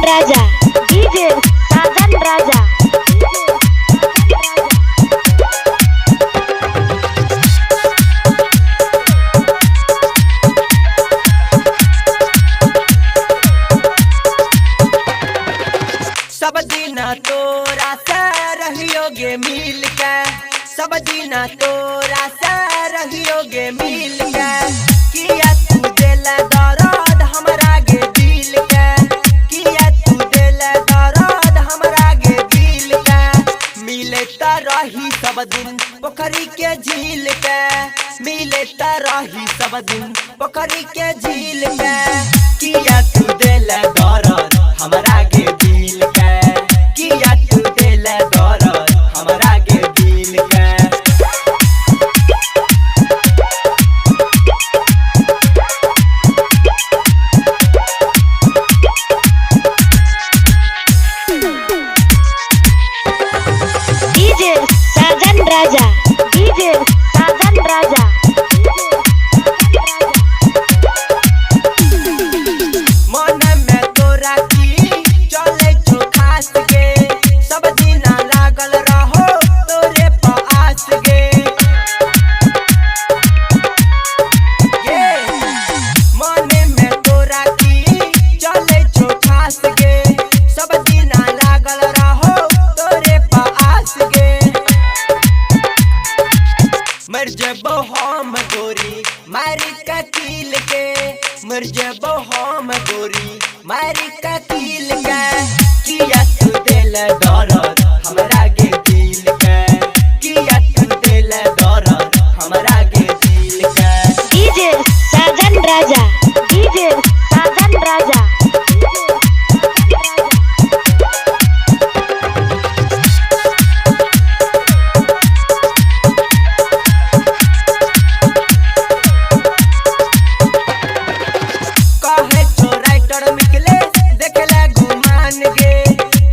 राजा DJ साजन राजा। सब दिना तोरा से रहियोगे मिल के, सब दिना तोरा से रहियोगे मिल के। किया तू दिल दर्द हमरा गे दिल के, किया तू दिल दर्द हमरा गे दिल के। मिले त रही सब दिन पोखरी के झील के, मिले त रही सब दिन पोखरी के झील के। किया तू दिल दर्द हमरा गे दिल के, किया तू दिल दर्द हमरा गे दिल के। डीजे साजन राजा डीजे साजन राजा। मन में तोरा की चले छो खास गे, सब दिना लागल रहो तोरे पास गे। मन में तोरा की चले छो खास गे, सब दिना लागल रहो तोरे पास गे। मर जबो हम गोरी मारी ककील के, मर जबो हम गोरी मारी ककील के। किया तू दिल दर्द हमरा गे दिल के, किया तू दिल दर्द हमरा गे दिल के। डीजे साजन राजा डीजे साजन राजा। कहे छो राइटर मिकले देखले घुमान गे,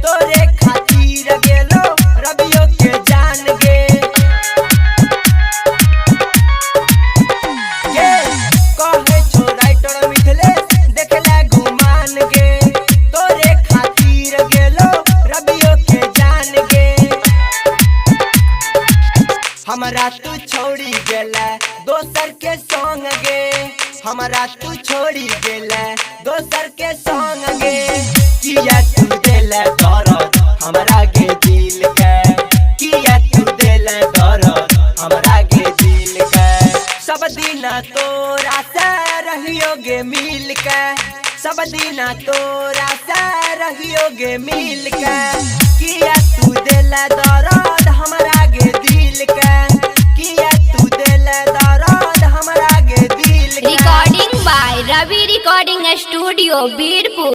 तोरे खातिर गेलो रबियो के जान गे। कहे छो राइटर मिकले देखले घुमान गे, तोरे खातिर गेलो रबियो के जान गे। हमरा तू छोड़ी गेला दोसर के संग गे, हमरा तू छोड़ी गेला दोसर के संग गे। किया तू दिल दर्द हमरा गे दिल के, किया तू दिल दर्द हमरा गे दिल के। सब दिना तोरा से रहियोगे मिल के, सब दिना तोरा से रहियोगे मिल के। किया तू दिल दर्द हमरा गे दिल के, किया तू दिल दर्द हमरा गे दिल के। Recording by Ravi Recording Studio, Birpur।